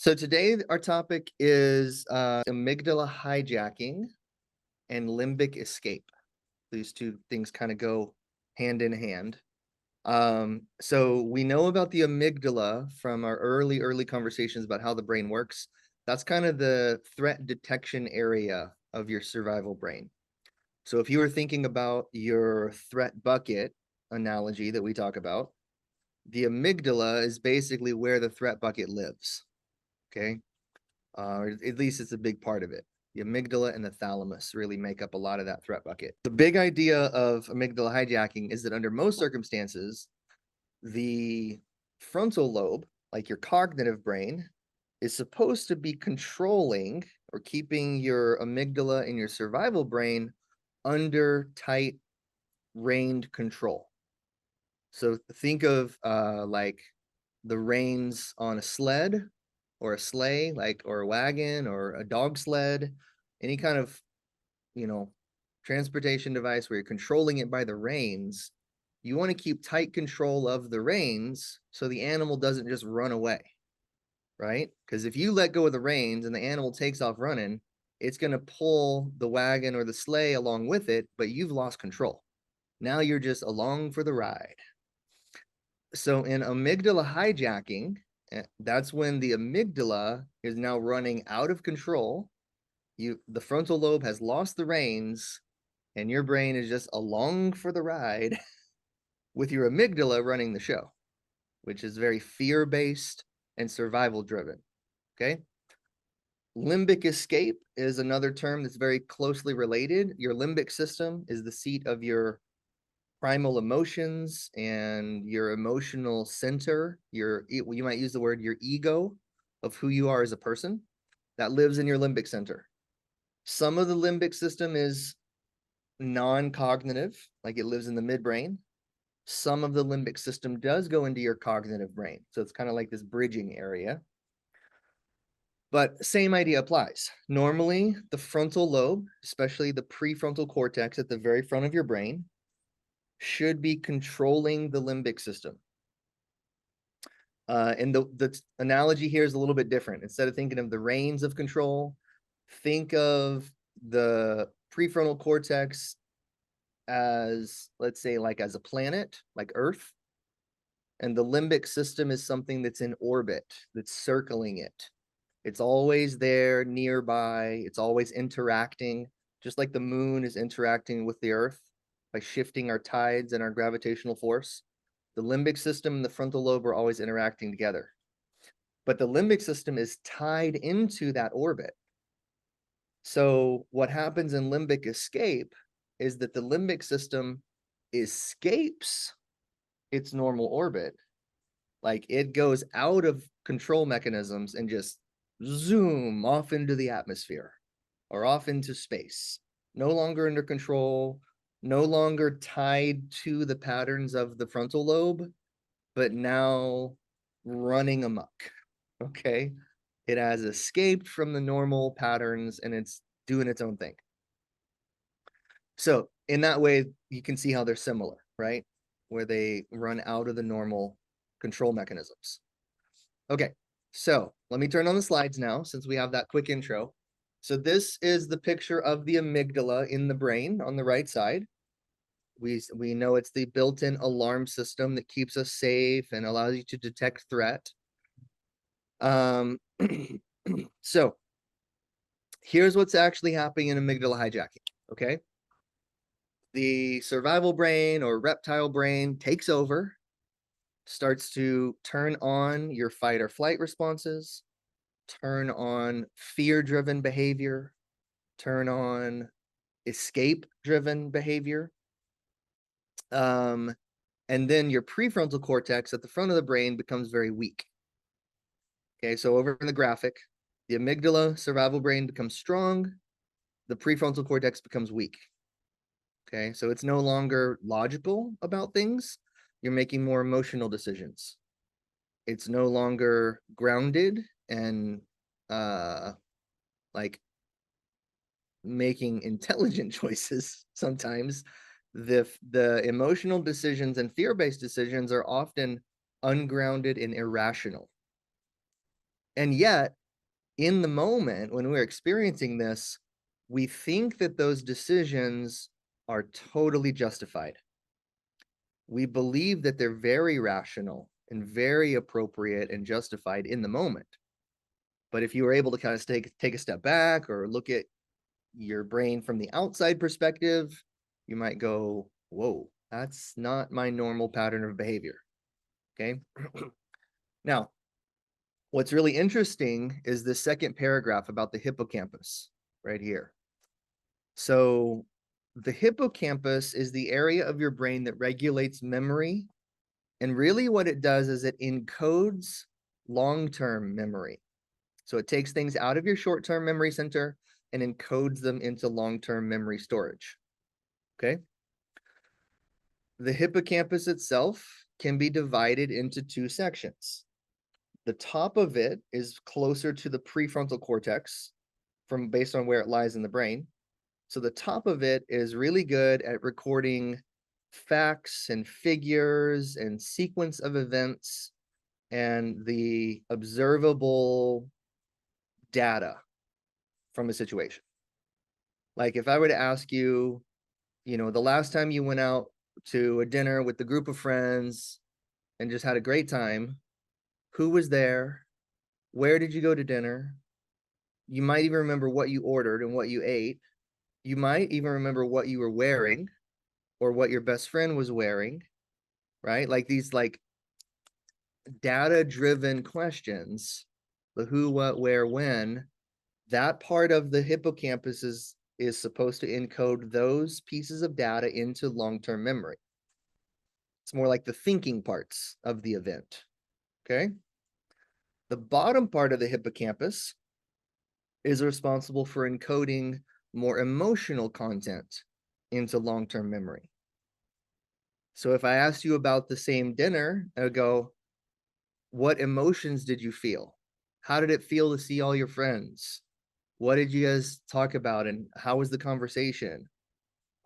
So today our topic is amygdala hijacking and limbic escape. These two things kind of go hand in hand. So we know about the amygdala from our early conversations about how the brain works. That's kind of the threat detection area of your survival brain. So if you were thinking about your threat bucket analogy that we talk about, the amygdala is basically where the threat bucket lives. Okay. Or at least it's a big part of it. The amygdala and the thalamus really make up a lot of that threat bucket. The big idea of amygdala hijacking is that under most circumstances, the frontal lobe, like your cognitive brain, is supposed to be controlling or keeping your amygdala and your survival brain under tight, reined control. So think of like the reins on a sled or a sleigh, like, or a wagon or a dog sled, any kind of, transportation device where you're controlling it by the reins. You want to keep tight control of the reins so the animal doesn't just run away, right? Because if you let go of the reins and the animal takes off running, it's going to pull the wagon or the sleigh along with it, but you've lost control. Now you're just along for the ride. So in amygdala hijacking, that's when the amygdala is now running out of control. The frontal lobe has lost the reins, and your brain is just along for the ride with your amygdala running the show, which is very fear-based and survival-driven. Okay. Limbic escape is another term that's very closely related. Your limbic system is the seat of your primal emotions and your emotional center, you might use the word your ego of who you are as a person, that lives in your limbic center. Some of the limbic system is non-cognitive, like it lives in the midbrain. Some of the limbic system does go into your cognitive brain. So it's kind of like this bridging area. But same idea applies. Normally, the frontal lobe, especially the prefrontal cortex at the very front of your brain, should be controlling the limbic system. And the analogy here is a little bit different. Instead of thinking of the reins of control, think of the prefrontal cortex as, let's say, like as a planet, like Earth. And the limbic system is something that's in orbit, that's circling it. It's always there nearby. It's always interacting, just like the moon is interacting with the Earth by shifting our tides and our gravitational force. The limbic system and the frontal lobe are always interacting together. But the limbic system is tied into that orbit. So what happens in limbic escape is that the limbic system escapes its normal orbit. Like it goes out of control mechanisms and just zoom off into the atmosphere or off into space. No longer under control, no longer tied to the patterns of the frontal lobe, but now running amok. Okay. It has escaped from the normal patterns and it's doing its own thing. So in that way, you can see how they're similar, right? Where they run out of the normal control mechanisms. Okay, so let me turn on the slides now since we have that quick intro. So this is the picture of the amygdala in the brain on the right side. We know it's the built-in alarm system that keeps us safe and allows you to detect threat. So here's what's actually happening in amygdala hijacking, okay? The survival brain or reptile brain takes over, starts to turn on your fight or flight responses, turn on fear-driven behavior, turn on escape-driven behavior. And then your prefrontal cortex at the front of the brain becomes very weak. Okay, so over in the graphic, the amygdala, survival brain becomes strong, the prefrontal cortex becomes weak. Okay, so it's no longer logical about things. You're making more emotional decisions. It's no longer grounded and like making intelligent choices. Sometimes the emotional decisions and fear-based decisions are often ungrounded and irrational. And yet, in the moment when we're experiencing this, we think that those decisions are totally justified. We believe that they're very rational and very appropriate and justified in the moment. But if you were able to kind of take a step back or look at your brain from the outside perspective, you might go, whoa, that's not my normal pattern of behavior. Okay. Now, what's really interesting is the second paragraph about the hippocampus right here. So the hippocampus is the area of your brain that regulates memory. And really what it does is it encodes long-term memory. So it takes things out of your short-term memory center and encodes them into long-term memory storage. Okay. The hippocampus itself can be divided into two sections. The top of it is closer to the prefrontal cortex based on where it lies in the brain. So the top of it is really good at recording facts and figures and sequence of events and the observable data from a situation. Like if I were to ask you, the last time you went out to a dinner with the group of friends and just had a great time, who was there? Where did you go to dinner? You might even remember what you ordered and what you ate. You might even remember what you were wearing or what your best friend was wearing, right? Like these data-driven questions, the who, what, where, when, that part of the hippocampus is supposed to encode those pieces of data into long-term memory. It's more like the thinking parts of the event, okay? The bottom part of the hippocampus is responsible for encoding more emotional content into long-term memory. So if I asked you about the same dinner, I would go, what emotions did you feel? How did it feel to see all your friends? What did you guys talk about and how was the conversation?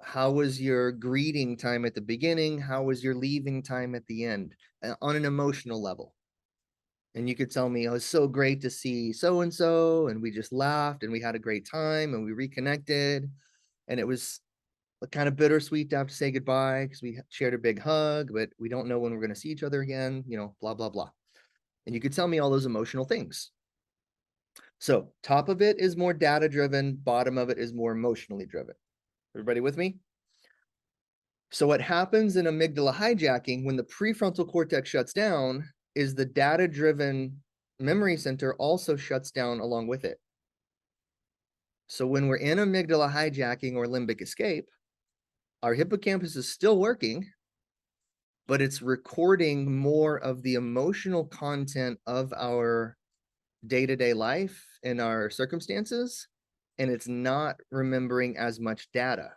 How was your greeting time at the beginning? How was your leaving time at the end on an emotional level? And you could tell me, oh, it's so great to see so-and-so, and we just laughed and we had a great time and we reconnected. And it was kind of bittersweet to have to say goodbye because we shared a big hug, but we don't know when we're going to see each other again, blah, blah, blah. And you could tell me all those emotional things. So top of it is more data-driven, bottom of it is more emotionally driven. Everybody with me? So what happens in amygdala hijacking when the prefrontal cortex shuts down is the data-driven memory center also shuts down along with it. So when we're in amygdala hijacking or limbic escape, our hippocampus is still working, but it's recording more of the emotional content of our day-to-day life and our circumstances, and it's not remembering as much data.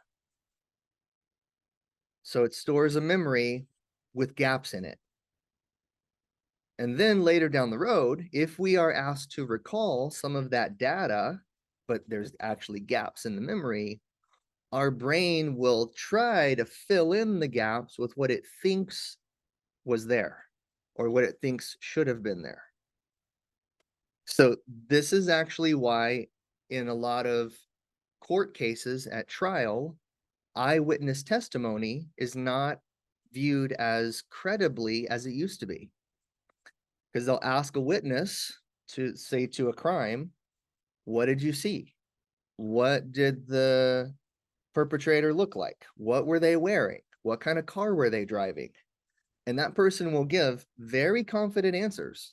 So it stores a memory with gaps in it. And then later down the road, if we are asked to recall some of that data, but there's actually gaps in the memory, our brain will try to fill in the gaps with what it thinks was there or what it thinks should have been there. So this is actually why in a lot of court cases at trial, eyewitness testimony is not viewed as credibly as it used to be. Because they'll ask a witness to say to a crime, what did you see? What did the perpetrator look like? What were they wearing? What kind of car were they driving? And that person will give very confident answers.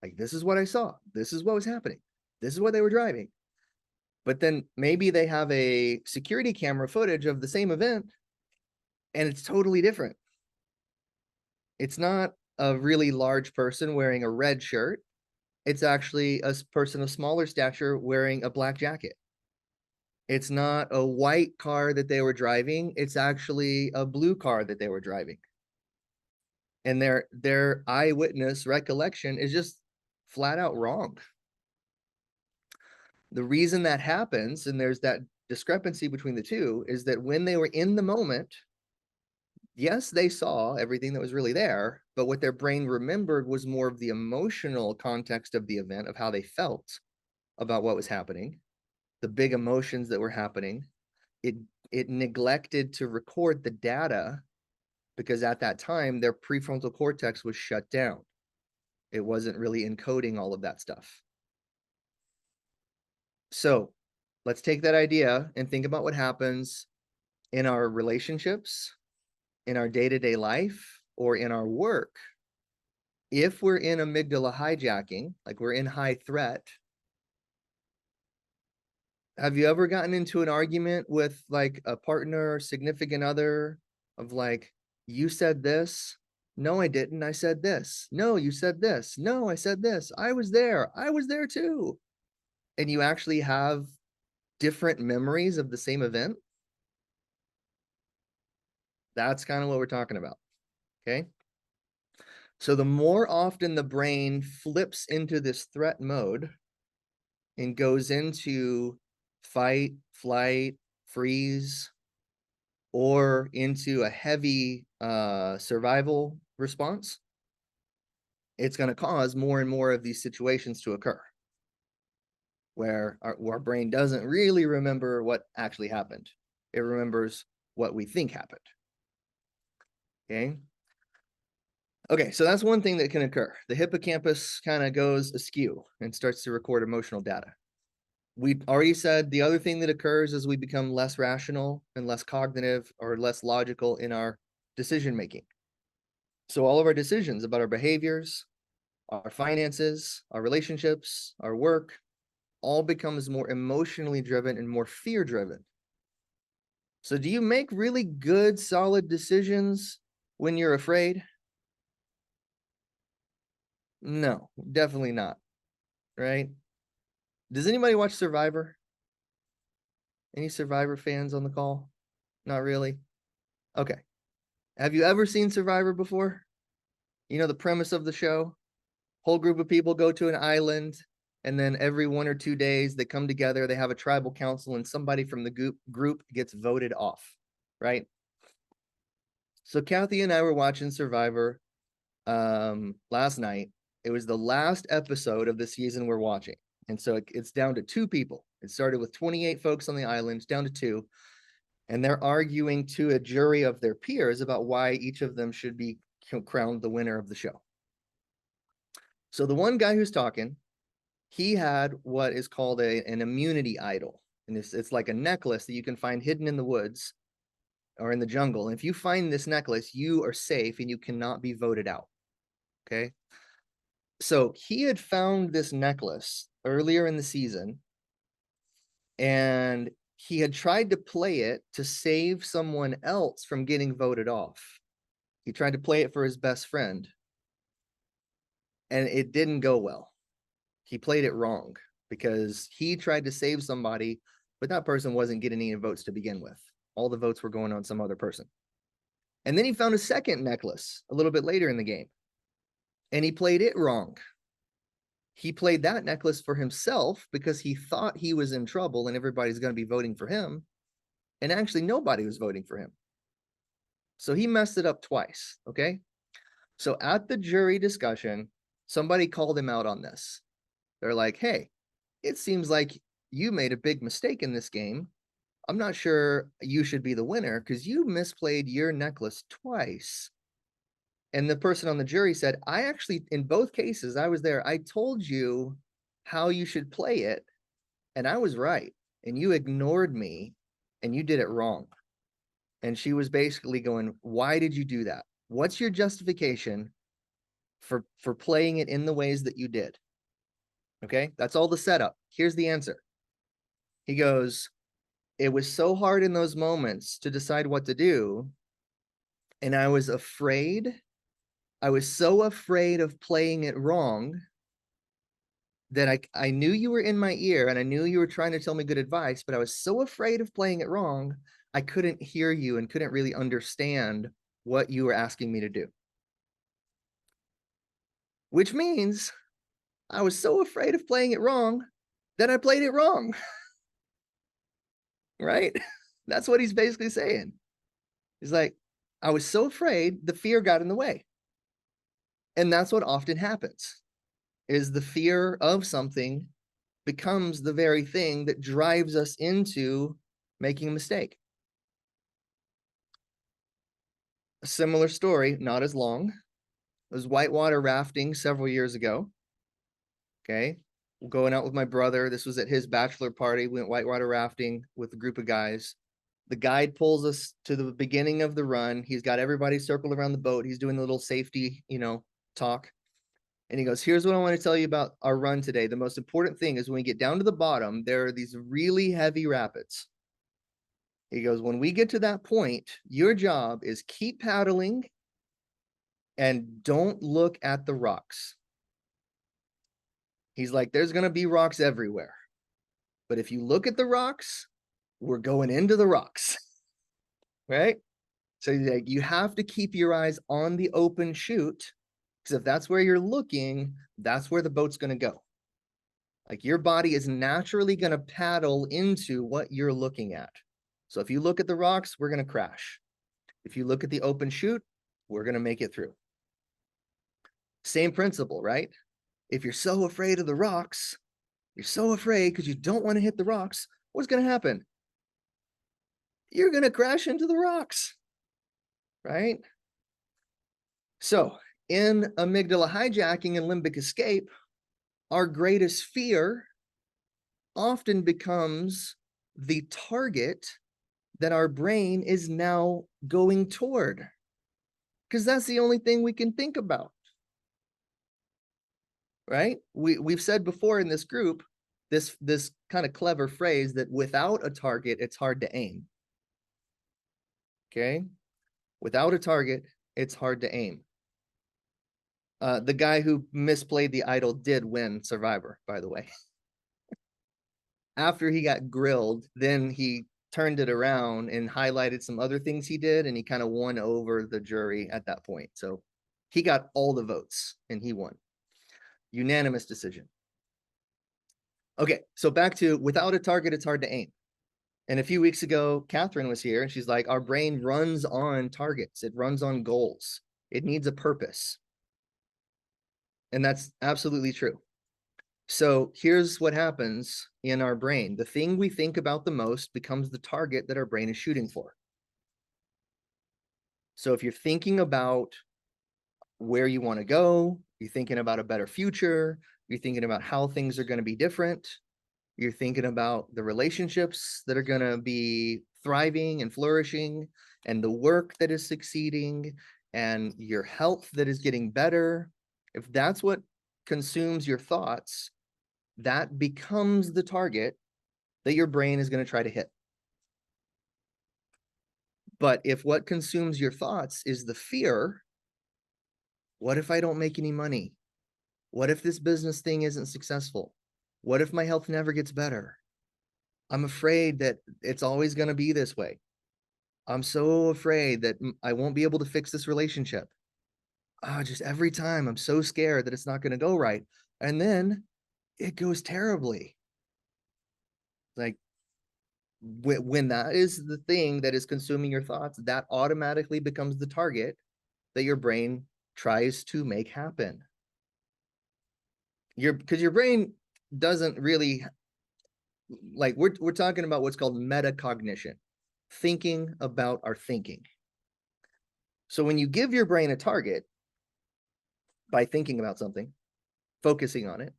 Like, this is what I saw. This is what was happening. This is what they were driving. But then maybe they have a security camera footage of the same event and it's totally different. It's not a really large person wearing a red shirt. It's actually a person of smaller stature wearing a black jacket. It's not a white car that they were driving. It's actually a blue car that they were driving. And their eyewitness recollection is just flat out wrong. The reason that happens, and there's that discrepancy between the two, is that when they were in the moment, Yes, they saw everything that was really there, but what their brain remembered was more of the emotional context of the event, of how they felt about what was happening, the big emotions that were happening. It neglected to record the data because at that time their prefrontal cortex was shut down. It wasn't really encoding all of that stuff. So let's take that idea and think about what happens in our relationships, in our day-to-day life, or in our work. If we're in amygdala hijacking, like we're in high threat, have you ever gotten into an argument with like a partner or significant other of like, you said this? No, I didn't. I said this. No, you said this. No, I said this. I was there. I was there too. And you actually have different memories of the same event. That's kind of what we're talking about. Okay. So the more often the brain flips into this threat mode and goes into fight, flight, freeze, or into a heavy survival response, it's going to cause more and more of these situations to occur where our brain doesn't really remember what actually happened. It remembers what we think happened. Okay. Okay, so that's one thing that can occur. The hippocampus kind of goes askew and starts to record emotional data. We already said the other thing that occurs is we become less rational and less cognitive or less logical in our decision making. So all of our decisions about our behaviors, our finances, our relationships, our work, all becomes more emotionally driven and more fear driven. So do you make really good, solid decisions when you're afraid? No, definitely not, right? Does anybody watch Survivor? Any Survivor fans on the call? Not really? Okay. Have you ever seen Survivor before? You know the premise of the show? Whole group of people go to an island, and then every 1 or 2 days they come together, they have a tribal council, and somebody from the group gets voted off, right? So Kathy and I were watching Survivor last night. It was the last episode of the season we're watching. And so it's down to 2 people. It started with 28 folks on the island, down to 2. And they're arguing to a jury of their peers about why each of them should be crowned the winner of the show. So the one guy who's talking, he had what is called an immunity idol. And it's like a necklace that you can find hidden in the woods or in the jungle. And if you find this necklace, you are safe and you cannot be voted out. Okay. So he had found this necklace earlier in the season, and he had tried to play it to save someone else from getting voted off. He tried to play it for his best friend, and it didn't go well. He played it wrong because he tried to save somebody, but that person wasn't getting any votes to begin with. All the votes were going on some other person. And then he found a second necklace a little bit later in the game, and he played it wrong. He played that necklace for himself because he thought he was in trouble and everybody's going to be voting for him. And actually, nobody was voting for him. So he messed it up twice. Okay. So at the jury discussion, somebody called him out on this. They're like, hey, it seems like you made a big mistake in this game. I'm not sure you should be the winner because you misplayed your necklace twice. And the person on the jury said, I actually, in both cases, I was there. I told you how you should play it, and I was right. And you ignored me, and you did it wrong. And she was basically going, why did you do that? What's your justification for playing it in the ways that you did? Okay, that's all the setup. Here's the answer. He goes, it was so hard in those moments to decide what to do. And I was afraid. I was so afraid of playing it wrong that I knew you were in my ear and I knew you were trying to tell me good advice, but I was so afraid of playing it wrong, I couldn't hear you and couldn't really understand what you were asking me to do. Which means I was so afraid of playing it wrong that I played it wrong. Right? That's what he's basically saying. He's like, I was so afraid, the fear got in the way. And that's what often happens, is the fear of something becomes the very thing that drives us into making a mistake. A similar story, not as long. I was whitewater rafting several years ago. Okay. Going out with my brother. This was at his bachelor party. We went whitewater rafting with a group of guys. The guide pulls us to the beginning of the run. He's got everybody circled around the boat. He's doing the little safety, talk. And he goes, here's what I want to tell you about our run today. The most important thing is when we get down to the bottom, there are these really heavy rapids. He goes, when we get to that point, your job is keep paddling and don't look at the rocks. He's like, there's going to be rocks everywhere. But if you look at the rocks, we're going into the rocks. Right? So he's like, you have to keep your eyes on the open chute, because if that's where you're looking, that's where the boat's going to go. Like your body is naturally going to paddle into what you're looking at. So if you look at the rocks, we're going to crash. If you look at the open chute, we're going to make it through. Same principle, right? If you're so afraid of the rocks, you're so afraid because you don't want to hit the rocks, what's going to happen? You're going to crash into the rocks, right? So in amygdala hijacking and limbic escape, our greatest fear often becomes the target that our brain is now going toward, because that's the only thing we can think about, right? We've said before in this group, this kind of clever phrase that without a target, it's hard to aim. Okay? Without a target, it's hard to aim. The guy who misplayed the idol did win Survivor, by the way. After he got grilled, then he turned it around and highlighted some other things he did, and he kind of won over the jury at that point. So he got all the votes and he won. Unanimous decision. Okay, so back to without a target, it's hard to aim. And a few weeks ago, Catherine was here and she's like, our brain runs on targets. It runs on goals. It needs a purpose. And that's absolutely true. So here's what happens in our brain. The thing we think about the most becomes the target that our brain is shooting for. So if you're thinking about where you want to go, you're thinking about a better future, you're thinking about how things are going to be different, you're thinking about the relationships that are going to be thriving and flourishing, and the work that is succeeding, and your health that is getting better. If that's what consumes your thoughts, that becomes the target that your brain is going to try to hit. But if what consumes your thoughts is the fear, what if I don't make any money? What if this business thing isn't successful? What if my health never gets better? I'm afraid that it's always going to be this way. I'm so afraid that I won't be able to fix this relationship. Just every time I'm so scared that it's not going to go right. And then it goes terribly. Like when that is the thing that is consuming your thoughts, that automatically becomes the target that your brain tries to make happen. Because your brain doesn't really, like, we're talking about what's called metacognition, thinking about our thinking. So when you give your brain a target by thinking about something, focusing on it,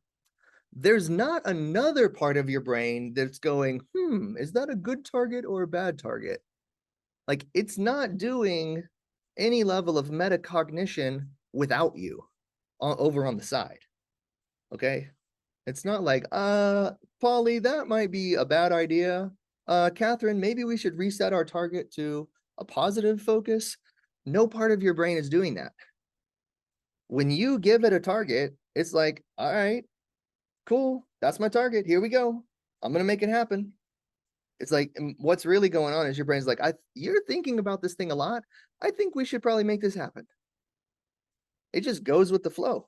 there's not another part of your brain that's going, is that a good target or a bad target? Like, it's not doing any level of metacognition without you over on the side. Okay? It's not like, Polly, that might be a bad idea. Catherine, maybe we should reset our target to a positive focus. No part of your brain is doing that. When you give it a target, it's like, all right, cool, that's my target. Here we go. I'm going to make it happen. It's like, what's really going on is your brain's like, you're thinking about this thing a lot. I think we should probably make this happen. It just goes with the flow.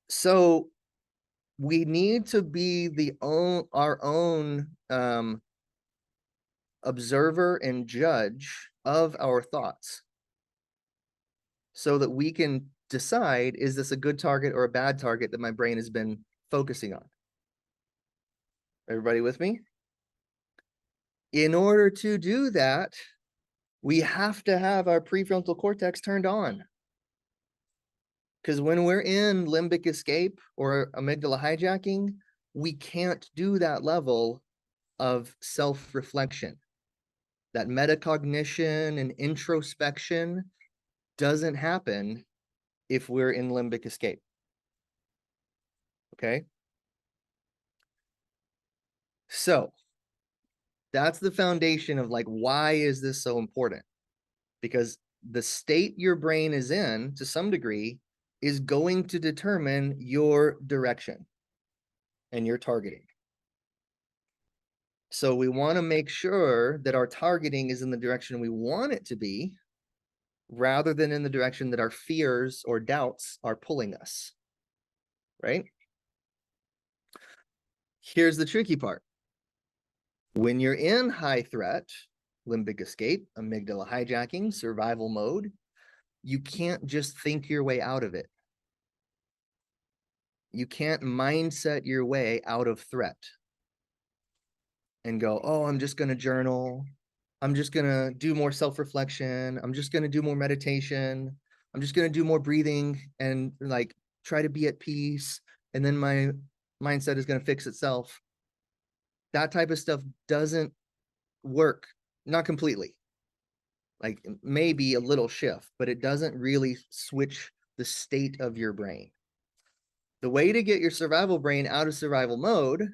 So we need to be our own observer and judge of our thoughts so that we can decide, is this a good target or a bad target that my brain has been focusing on? Everybody with me? In order to do that, we have to have our prefrontal cortex turned on. Because when we're in limbic escape or amygdala hijacking, we can't do that level of self-reflection. That metacognition and introspection doesn't happen if we're in limbic escape. Okay? So that's the foundation of like, why is this so important? Because the state your brain is in, to some degree, is going to determine your direction and your targeting. So we want to make sure that our targeting is in the direction we want it to be, rather than in the direction that our fears or doubts are pulling us, right? Here's the tricky part. When you're in high threat, limbic escape, amygdala hijacking, survival mode, you can't just think your way out of it. You can't mindset your way out of threat and go, oh, I'm just going to journal. I'm just going to do more self-reflection. I'm just going to do more meditation. I'm just going to do more breathing and like try to be at peace. And then my mindset is going to fix itself. That type of stuff doesn't work, not completely. Like maybe a little shift, but it doesn't really switch the state of your brain. The way to get your survival brain out of survival mode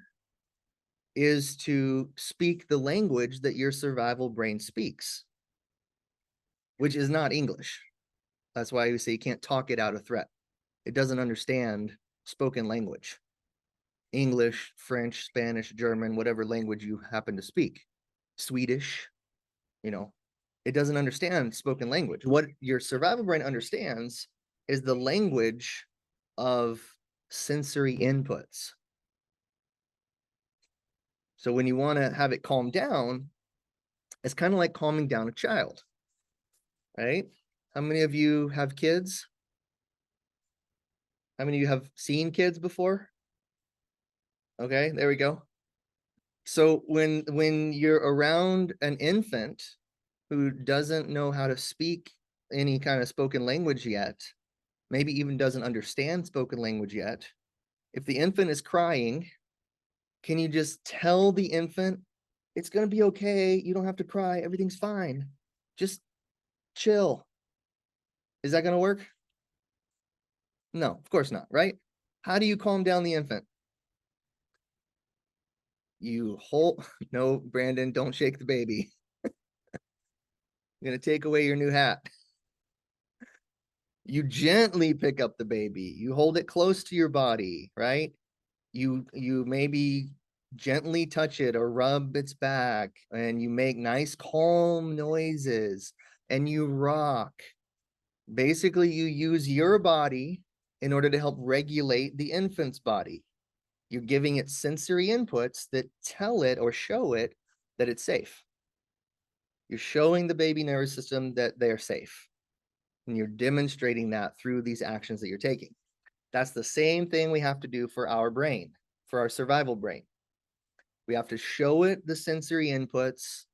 is to speak the language that your survival brain speaks, which is not English. That's why we say you can't talk it out of threat. It doesn't understand spoken language. English, French, Spanish, German, whatever language you happen to speak. Swedish, you know, it doesn't understand spoken language. What your survival brain understands is the language of sensory inputs. So when you want to have it calm down, it's kind of like calming down a child, right? How many of you have kids? How many of you have seen kids before? Okay, there we go. So when you're around an infant who doesn't know how to speak any kind of spoken language yet, maybe even doesn't understand spoken language yet, if the infant is crying, can you just tell the infant, it's going to be okay, you don't have to cry, everything's fine, just chill? Is that going to work? No, of course not, right? How do you calm down the infant? You hold, no, Brandon, don't shake the baby. I'm going to take away your new hat. You gently pick up the baby. You hold it close to your body, right? You maybe gently touch it or rub its back, and you make nice calm noises and you rock. Basically, you use your body in order to help regulate the infant's body. You're giving it sensory inputs that tell it or show it that it's safe. You're showing the baby nervous system that they're safe. And you're demonstrating that through these actions that you're taking. That's the same thing we have to do for our brain, for our survival brain. We have to show it the sensory inputs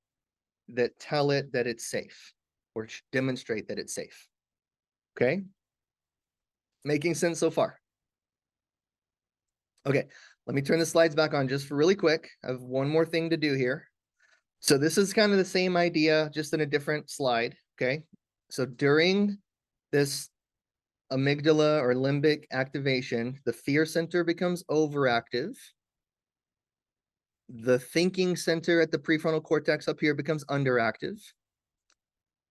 that tell it that it's safe or demonstrate that it's safe. Okay? Making sense so far? Okay, let me turn the slides back on just for really quick. I have one more thing to do here. So this is kind of the same idea, just in a different slide, okay? So during this amygdala or limbic activation, the fear center becomes overactive. The thinking center at the prefrontal cortex up here becomes underactive.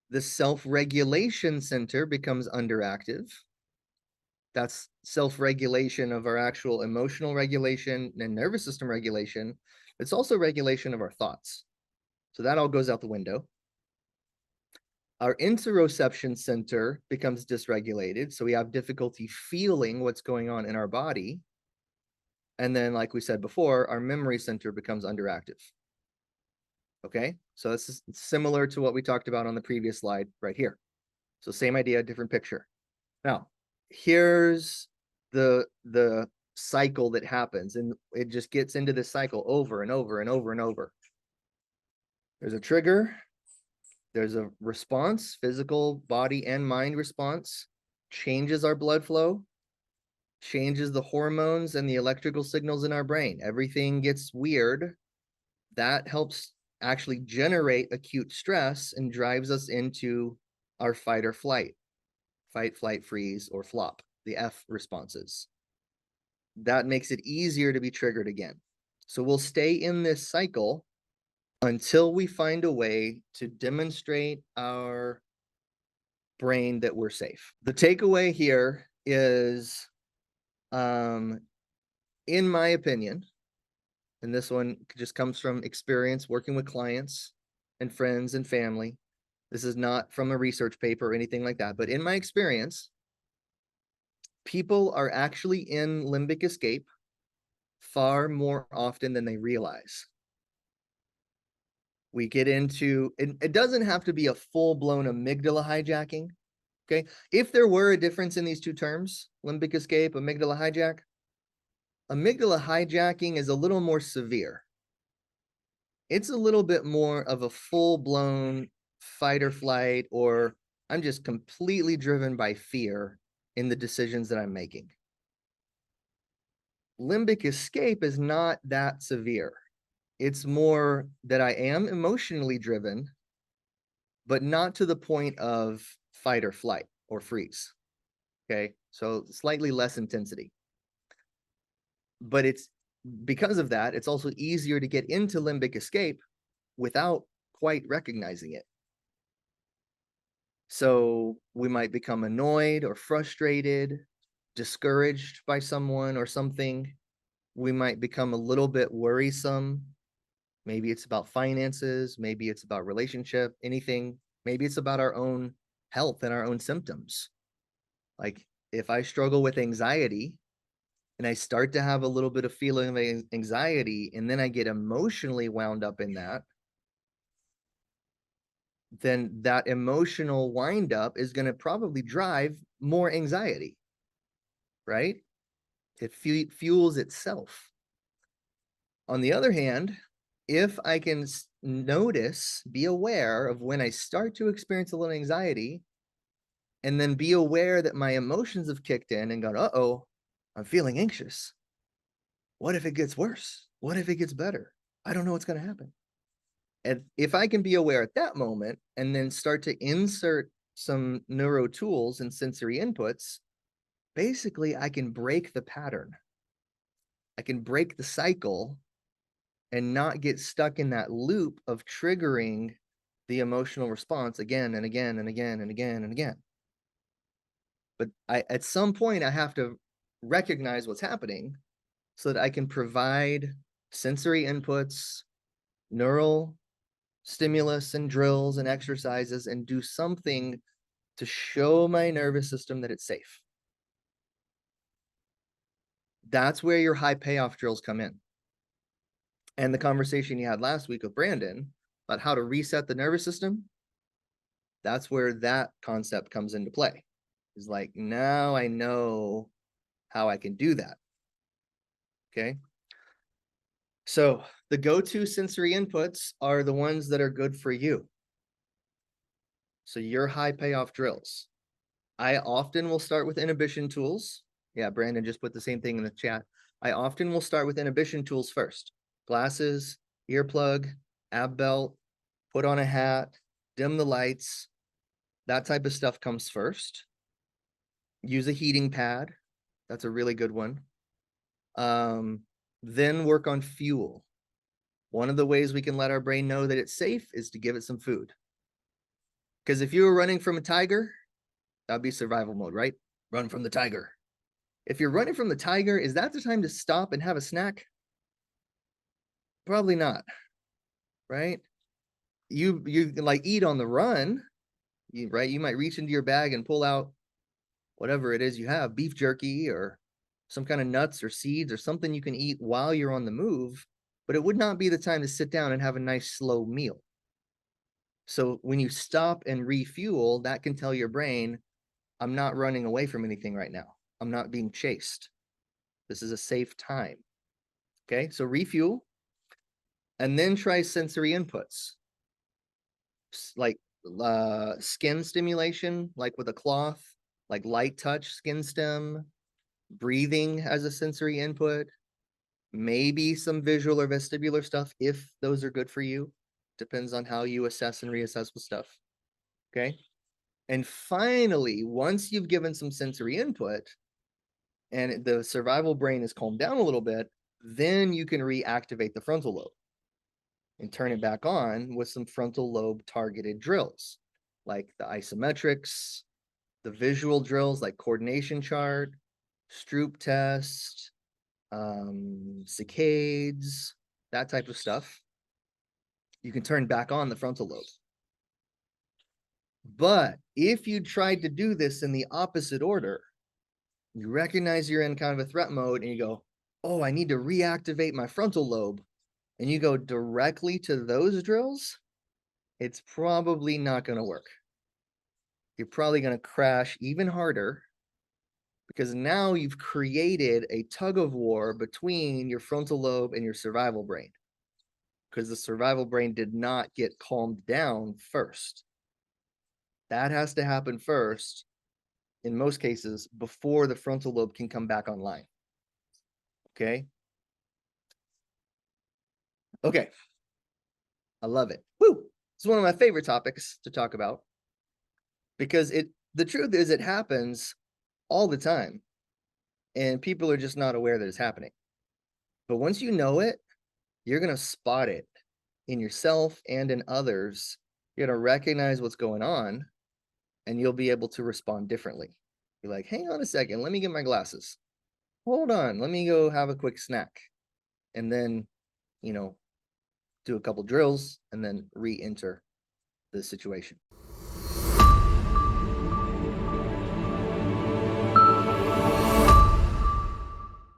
The self-regulation center becomes underactive. That's self-regulation of our actual emotional regulation and nervous system regulation. It's also regulation of our thoughts. So that all goes out the window. Our interoception center becomes dysregulated. So we have difficulty feeling what's going on in our body. And then, like we said before, our memory center becomes underactive. Okay, so this is similar to what we talked about on the previous slide right here. So same idea, different picture. Now, here's the cycle that happens, and it just gets into this cycle over and over and over and over. There's a trigger, there's a response, physical, body, and mind response, changes our blood flow, changes the hormones and the electrical signals in our brain. Everything gets weird. That helps actually generate acute stress and drives us into our fight or flight, freeze, or flop, the F responses. That makes it easier to be triggered again. So we'll stay in this cycle until we find a way to demonstrate our brain that we're safe. The takeaway here is, in my opinion, and this one just comes from experience working with clients and friends and family. This is not from a research paper or anything like that, but in my experience, people are actually in limbic escape far more often than they realize. We get into, it doesn't have to be a full-blown amygdala hijacking, okay? If there were a difference in these two terms, limbic escape, amygdala hijacking is a little more severe. It's a little bit more of a full-blown fight or flight, or I'm just completely driven by fear in the decisions that I'm making. Limbic escape is not that severe. It's more that I am emotionally driven, but not to the point of fight or flight or freeze. Okay, so slightly less intensity. But it's because of that, it's also easier to get into limbic escape without quite recognizing it. So we might become annoyed or frustrated, discouraged by someone or something. We might become a little bit worrisome. Maybe it's about finances, maybe it's about relationship, anything. Maybe it's about our own health and our own symptoms. Like if I struggle with anxiety and I start to have a little bit of feeling of anxiety, and then I get emotionally wound up in that, then that emotional wind up is going to probably drive more anxiety, right? It fuels itself. On the other hand, if I can notice, be aware of when I start to experience a little anxiety, and then be aware that my emotions have kicked in and gone, uh-oh, I'm feeling anxious. What if it gets worse? What if it gets better? I don't know what's going to happen. And if I can be aware at that moment and then start to insert some neuro tools and sensory inputs, basically I can break the pattern. I can break the cycle and not get stuck in that loop of triggering the emotional response again and again and again and again and again. But at some point, I have to recognize what's happening so that I can provide sensory inputs, neural stimulus and drills and exercises, and do something to show my nervous system that it's safe. That's where your high payoff drills come in. And the conversation you had last week with Brandon about how to reset the nervous system, that's where that concept comes into play. It's like, now I know how I can do that. Okay. So the go-to sensory inputs are the ones that are good for you. So your high payoff drills. I often will start with inhibition tools. Yeah, Brandon just put the same thing in the chat. I often will start with inhibition tools first. Glasses, earplug, ab belt, put on a hat, dim the lights. That type of stuff comes first. Use a heating pad. That's a really good one. Then work on fuel. One of the ways we can let our brain know that it's safe is to give it some food. Because if you were running from a tiger, that'd be survival mode, right? Run from the tiger. If you're running from the tiger, is that the time to stop and have a snack? Probably not, right? You can like eat on the run, right? You might reach into your bag and pull out whatever it is you have, beef jerky or some kind of nuts or seeds or something you can eat while you're on the move. but it would not be the time to sit down and have a nice slow meal. So when you stop and refuel, that can tell your brain, I'm not running away from anything right now. I'm not being chased. This is a safe time. Okay, so refuel and then try sensory inputs like skin stimulation, like with a cloth, like light touch skin stim, breathing as a sensory input, maybe some visual or vestibular stuff if those are good for you. Depends on how you assess and reassess with stuff. Okay. And finally, once you've given some sensory input and the survival brain is calmed down a little bit, then you can reactivate the frontal lobe and turn it back on with some frontal lobe targeted drills, like the isometrics, the visual drills like coordination chart, Stroop test, saccades, that type of stuff. You can turn back on the frontal lobe. But if you tried to do this in the opposite order, you recognize you're in kind of a threat mode and you go, oh, I need to reactivate my frontal lobe, and you go directly to those drills, it's probably not going to work. You're probably going to crash even harder because now you've created a tug of war between your frontal lobe and your survival brain because the survival brain did not get calmed down first. That has to happen first, in most cases, before the frontal lobe can come back online. Okay? Okay. I love it. Woo! It's one of my favorite topics to talk about because the truth is it happens all the time and people are just not aware that it's happening. But once you know it, you're going to spot it in yourself and in others. You're going to recognize what's going on and you'll be able to respond differently. You're like, hang on a second, let me get my glasses. Hold on, let me go have a quick snack. And then, do a couple drills and then re-enter the situation.